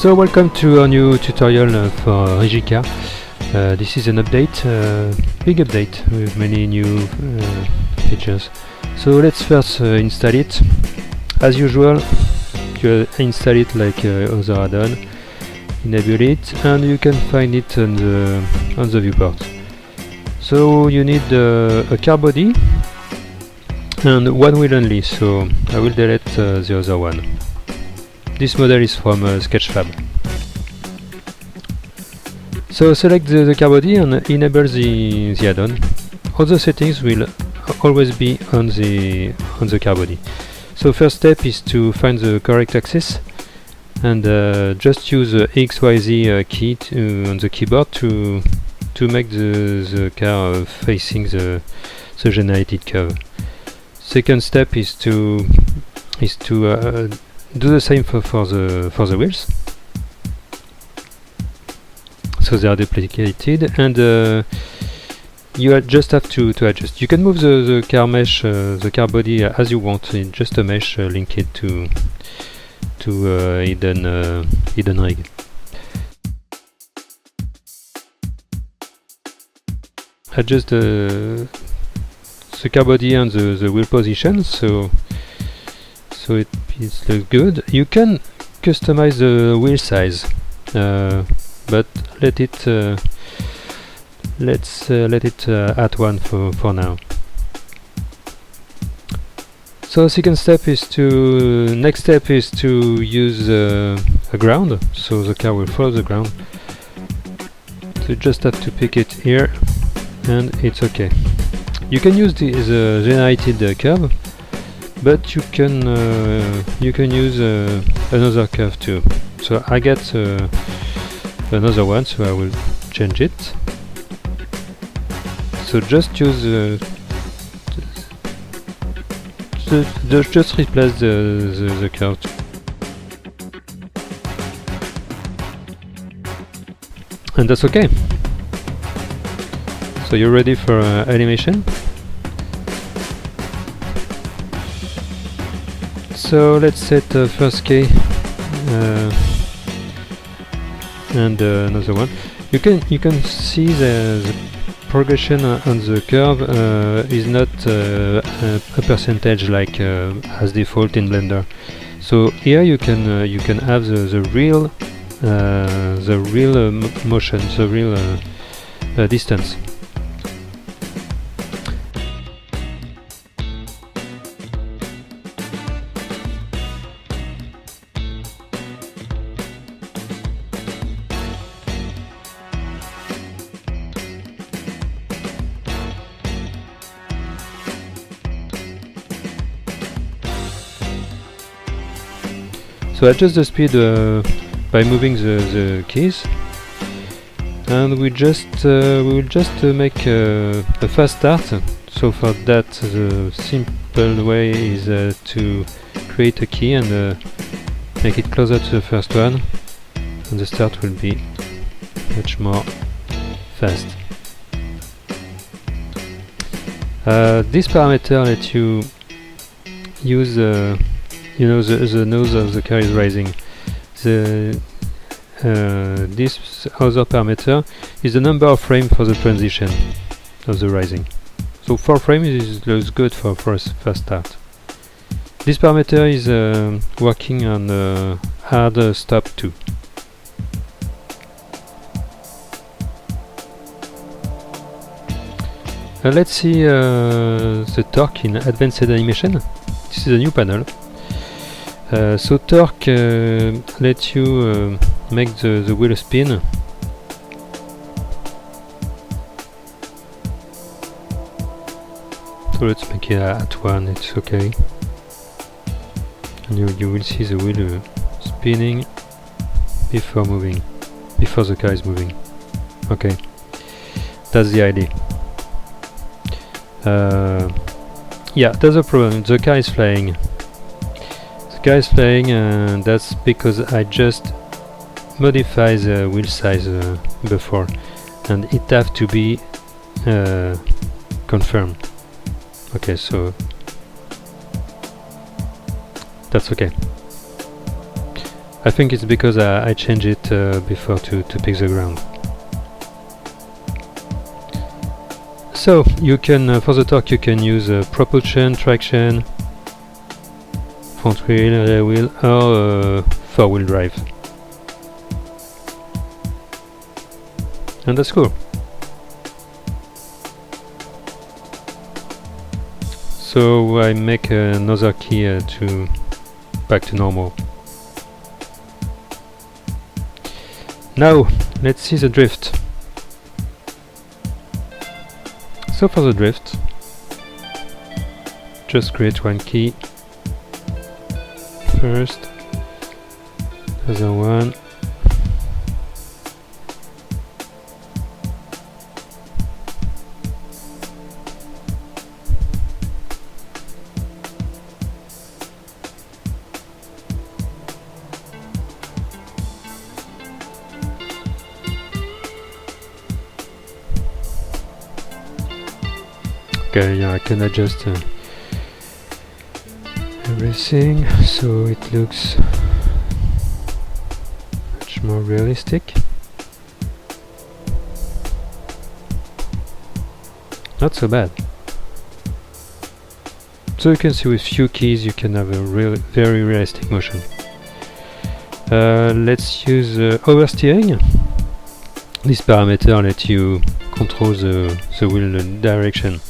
So welcome to a new tutorial for Rigicar. This is an update, big update with many new features. So let's first install it. As usual, you install it like other add-on, enable it, and you can find it on the viewport. So you need a car body and one wheel only, so I will delete the other one. This model is from Sketchfab. So select the car body and enable the add-on. All the settings will always be on the car body. So first step is to find the correct axis and just use the XYZ key on the keyboard to make the car facing the generated curve. Second step is to do the same for the wheels, so they are duplicated, and you just have to adjust. You can move the car mesh, the car body as you want. It's just a mesh linked to addon rig. Adjust the car body and the wheel position, so it looks good. You can customize the wheel size, but let it at 1 for now. So next step is to use a ground, so the car will follow the ground. So you just have to pick it here, and it's okay. You can use the generated curve, but you can use another curve too. So I get another one, so I will change it. So just use just replace the curve. And that's okay. So you're ready for animation. So let's set first K and another one. You can see the progression on the curve is not a percentage like as default in Blender. So here you can have the real motion, the real distance. So adjust the speed by moving the keys, and we will just make a fast start. So for that, the simple way is to create a key and make it closer to the first one, and the start will be much more fast. This parameter lets you use the nose of the car is rising. This other parameter is the number of frames for the transition of the rising. So 4 frames looks good for first start. This parameter is working on hard stop too. Let's see the torque in advanced animation. This is a new panel. So torque lets you make the wheel spin. So let's make it at 1, it's okay. And you will see the wheel spinning before the car is moving. Okay, that's the idea. Yeah, there's a problem. The car is flying. And that's because I just modified the wheel size before, and it have to be confirmed. Okay, so that's okay. I think it's because I changed it before to pick the ground. So you can, for the torque, you can use propulsion, traction, front wheel, rear wheel, or four-wheel drive. And that's cool. So I make another key to back to normal. Now let's see the drift. So for the drift, just create one key first, other one, okay, yeah, I can adjust everything so it looks much more realistic. Not so bad. So you can see with few keys you can have a very realistic motion. Let's use oversteering. This parameter lets you control the wheel direction.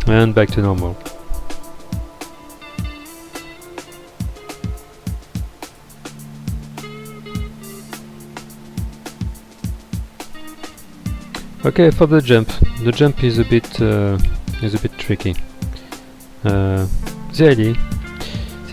And back to normal. Okay, for the jump is a bit tricky. The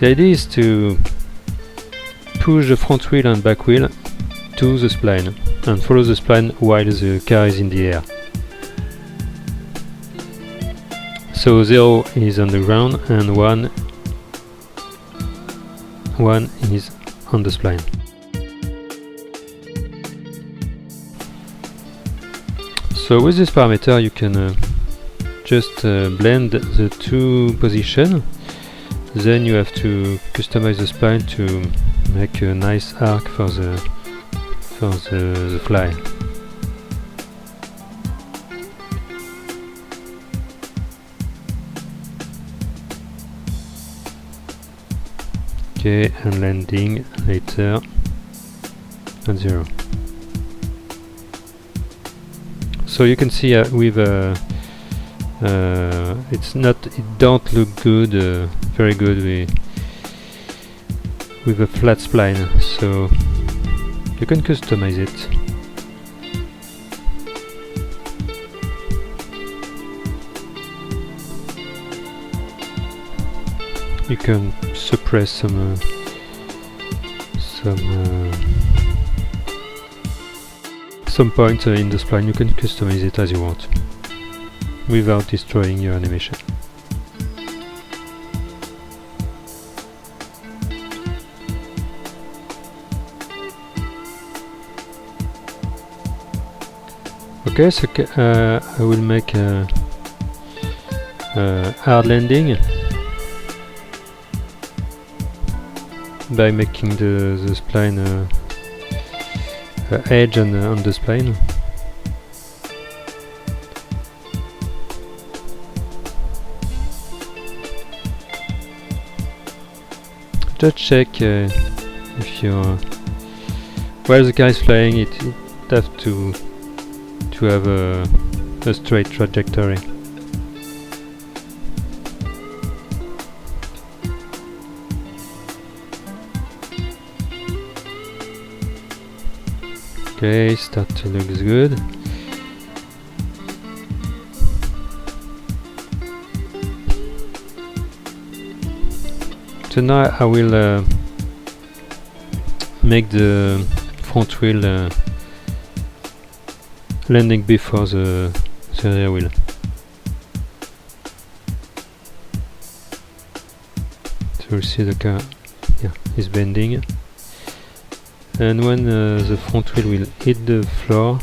idea is to push the front wheel and back wheel to the spline and follow the spline while the car is in the air. So 0 is on the ground and 1 is on the spline. So with this parameter you can just blend the two positions. Then you have to customize the spline to make a nice arc for the fly. Okay, and landing later at 0. So you can see with it don't look good, very good with a flat spline. So you can customize it. You can suppress some points in the spline. You can customize it as you want without destroying your animation. Okay, so I will make a hard landing by making the spline edge on the spline. Just check if you're while the car is flying, it has to have a straight trajectory. Okay, start to look good. So now I will make the front wheel landing before the rear wheel. So we'll see the car is bending. And when the front wheel will hit the floor,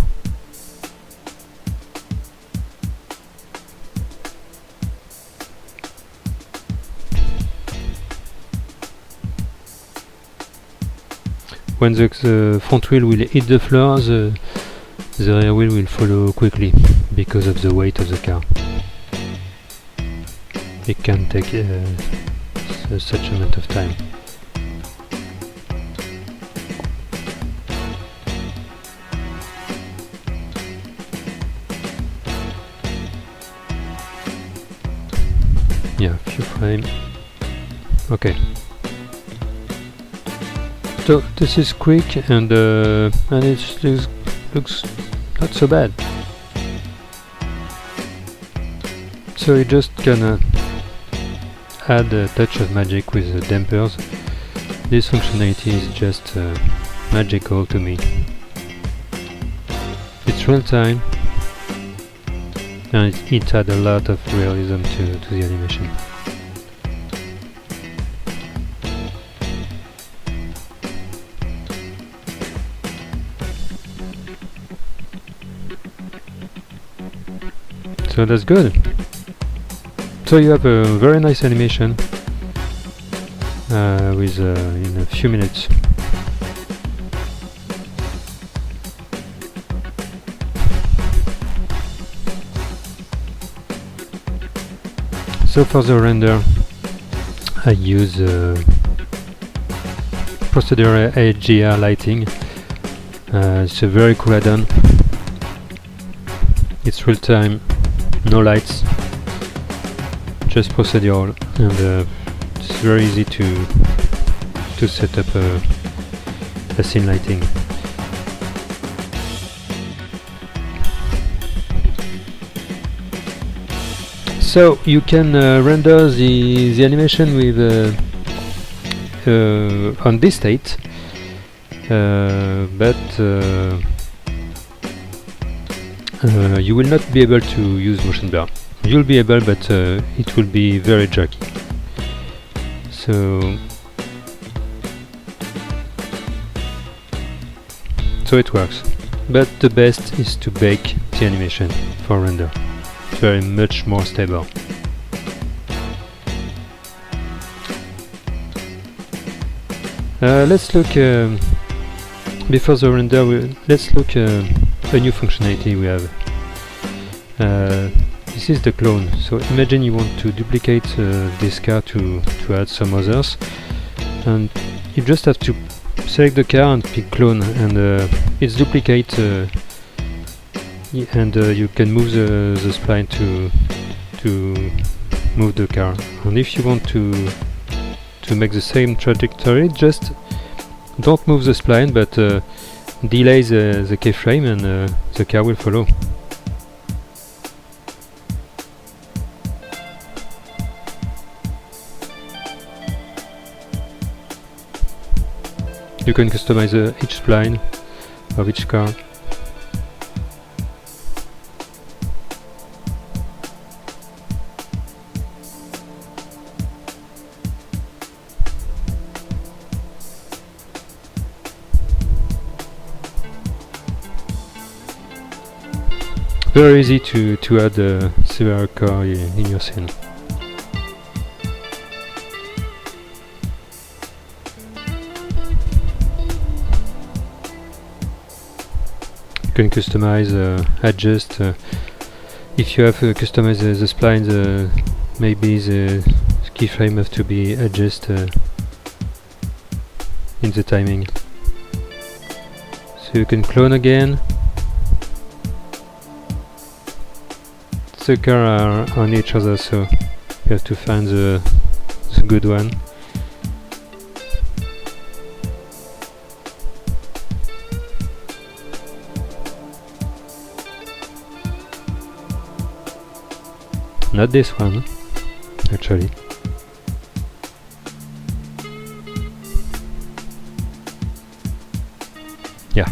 when the front wheel will hit the floor, the rear wheel will follow quickly because of the weight of the car. It can take such amount of time. Yeah, few frames. Okay. So this is quick and it looks not so bad. So you're just gonna add a touch of magic with the dampers. This functionality is just magical to me. It's real time and it adds a lot of realism to the animation. So that's good. So you have a very nice animation with in a few minutes. So for the render, I use procedural HDR lighting. It's a very cool add-on. It's real time, no lights, just procedural, and it's very easy to set up a scene lighting. So you can render the animation with on this state, but you will not be able to use motion blur. You'll be able, but it will be very jerky. So it works, but the best is to bake the animation for render. Very much more stable. Let's look before the render. Let's look a new functionality we have. This is the clone. So imagine you want to duplicate this car to add some others, and you just have to select the car and pick clone, and it's duplicate. And you can move the spline to move the car. And if you want to make the same trajectory, just don't move the spline, but delay the keyframe, and the car will follow. You can customize each spline of each car. Very easy to add several cars in your scene. You can customize, adjust. If you have customized the splines, maybe the keyframe have to be adjusted in the timing. So you can clone again. The cars are on each other, so you have to find the good one. Not this one, actually. Yeah.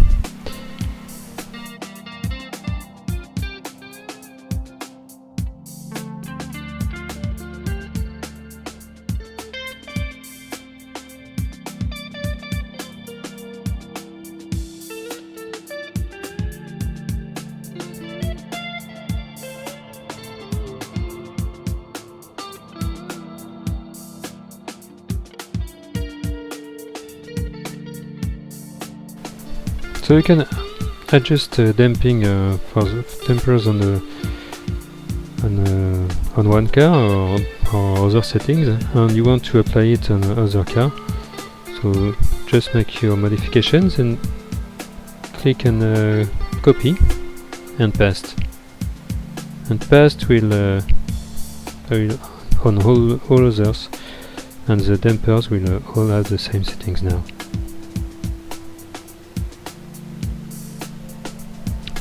So you can adjust damping for the dampers on the on one car or other settings, and you want to apply it on other car. So just make your modifications and click on copy and paste. And paste will on all others, and the dampers will all have the same settings now.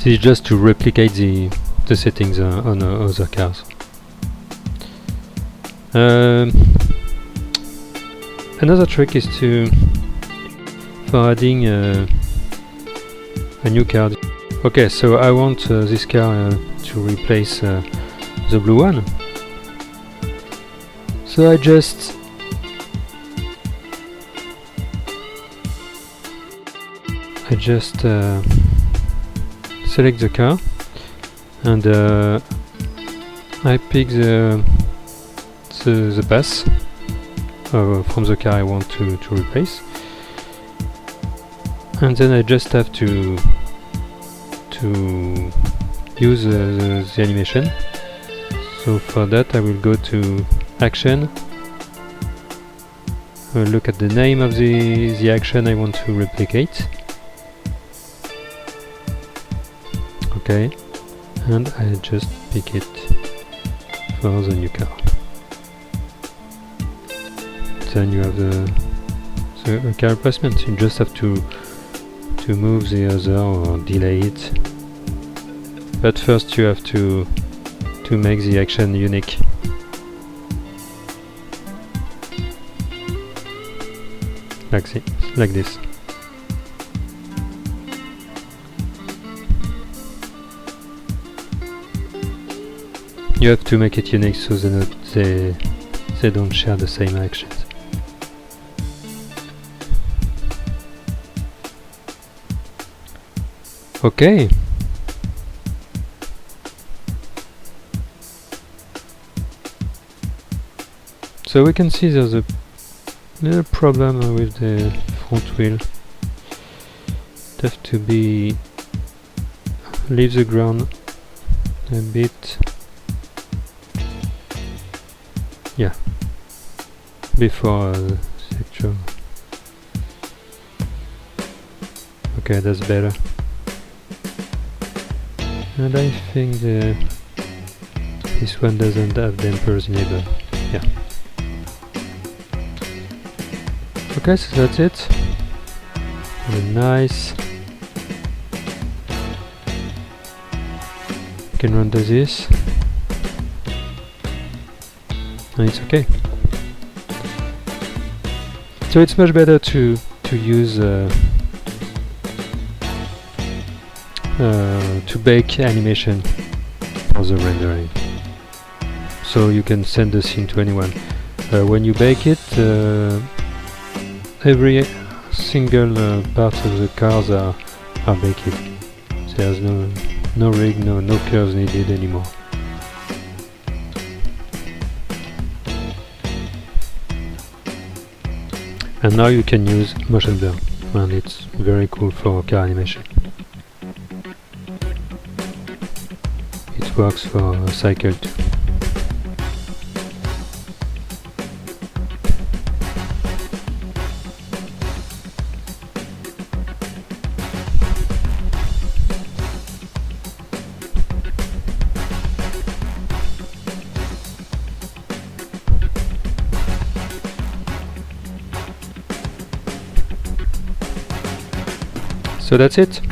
This is just to replicate the settings on other cars. Another trick is for adding a new car. Okay, so I want this car to replace the blue one. So I just select the car, and I pick the path from the car I want to replace, and then I just have to use the animation. So for that I will go to Action, look at the name of the action I want to replicate. Okay, and I just pick it for the new car. Then you have the car replacement. You just have to move the other or delay it. But first you have to make the action unique. Like this. You have to make it unique so they don't share the same actions. Okay. So we can see there's a little problem with the front wheel. It has to leave the ground a bit. Yeah, before the actual. Okay, that's better. And I think this one doesn't have dampers enabled. Yeah. Okay, so that's it. Nice. You can render this. And it's okay. So it's much better to use to bake animation for the rendering. So you can send the scene to anyone. When you bake it, every single part of the cars are baked. There's no rig, no curves needed anymore. And now you can use motion blur, and it's very cool for car animation. It works for cycle too. So that's it.